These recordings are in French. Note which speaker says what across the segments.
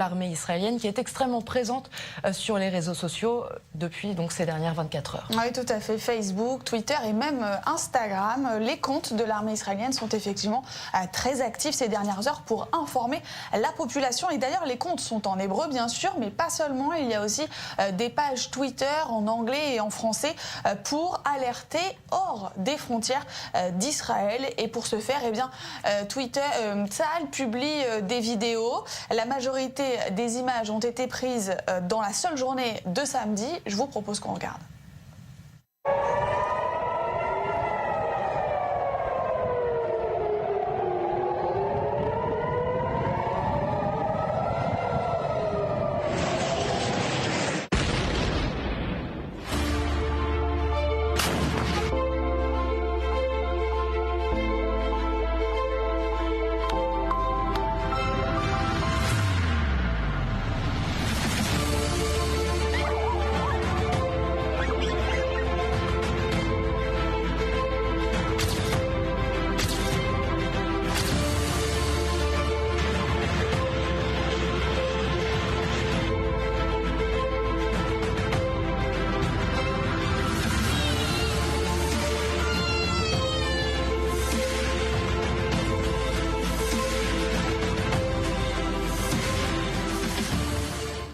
Speaker 1: L'armée israélienne qui est extrêmement présente sur les réseaux sociaux depuis donc ces dernières 24 heures.
Speaker 2: Oui, tout à fait. Facebook, Twitter et même Instagram. Les comptes de l'armée israélienne sont effectivement très actifs ces dernières heures pour informer la population. Et d'ailleurs, les comptes sont en hébreu, bien sûr, mais pas seulement. Il y a aussi des pages Twitter en anglais et en français pour alerter hors des frontières d'Israël. Et pour ce faire, eh bien, Tzahal publie des vidéos. La majorité des images ont été prises dans la seule journée de samedi. Je vous propose qu'on regarde.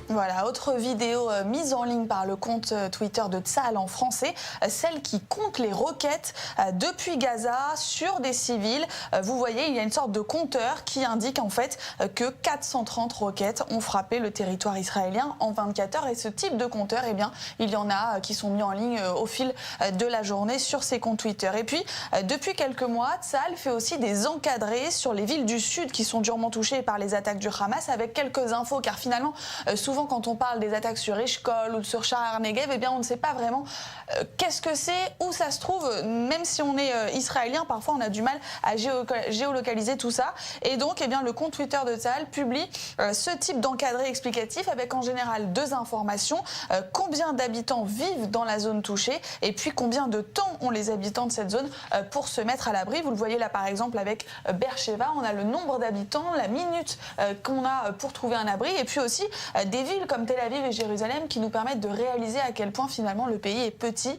Speaker 2: Voilà, autre vidéo mise en ligne par le compte Twitter de Tzahal en français, celle qui compte les roquettes depuis Gaza sur des civils. Vous voyez, il y a une sorte de compteur qui indique en fait que 430 roquettes ont frappé le territoire israélien en 24 heures. Et ce type de compteur, eh bien, il y en a qui sont mis en ligne au fil de la journée sur ces comptes Twitter. Et puis, depuis quelques mois, Tzahal fait aussi des encadrés sur les villes du sud qui sont durement touchées par les attaques du Hamas, avec quelques infos, car finalement, souvent quand on parle des attaques sur Eshkol ou sur Sha'ar Negev, eh bien on ne sait pas vraiment qu'est-ce que c'est, où ça se trouve. Même si on est israélien, parfois on a du mal à géolocaliser tout ça. Et donc, eh bien, le compte Twitter de Tzahal publie ce type d'encadré explicatif avec en général deux informations. Combien d'habitants vivent dans la zone touchée et puis combien de temps ont les habitants de cette zone pour se mettre à l'abri. Vous le voyez là par exemple avec Beersheva, on a le nombre d'habitants, la minute qu'on a pour trouver un abri et puis aussi des villes comme Tel Aviv et Jérusalem qui nous permettent de réaliser à quel point finalement le pays est petit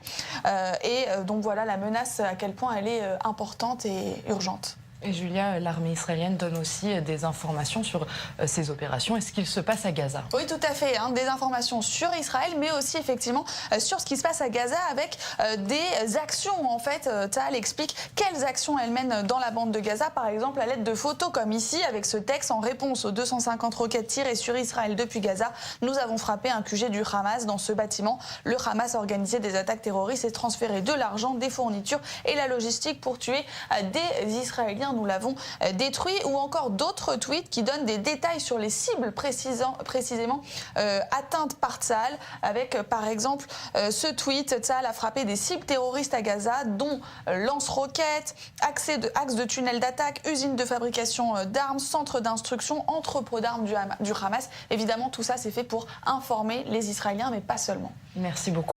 Speaker 2: donc voilà la menace à quel point elle est importante et urgente.
Speaker 1: Et Julia, l'armée israélienne donne aussi des informations sur ces opérations et ce qu'il se passe à Gaza.
Speaker 2: Oui, tout à fait. Des informations sur Israël, mais aussi effectivement sur ce qui se passe à Gaza avec des actions. En fait, Tzahal explique quelles actions elle mène dans la bande de Gaza, par exemple à l'aide de photos comme ici, avec ce texte en réponse aux 250 roquettes tirées sur Israël depuis Gaza. Nous avons frappé un QG du Hamas dans ce bâtiment. Le Hamas a organisé des attaques terroristes et transféré de l'argent, des fournitures et la logistique pour tuer des Israéliens. Nous l'avons détruit, ou encore d'autres tweets qui donnent des détails sur les cibles précisément atteintes par Tzahal, avec par exemple ce tweet: Tzahal a frappé des cibles terroristes à Gaza, dont lance-roquettes, axe de tunnels d'attaque, usines de fabrication d'armes, centres d'instruction, entrepôts d'armes du Hamas. Évidemment, tout ça c'est fait pour informer les Israéliens, mais pas seulement.
Speaker 1: Merci beaucoup.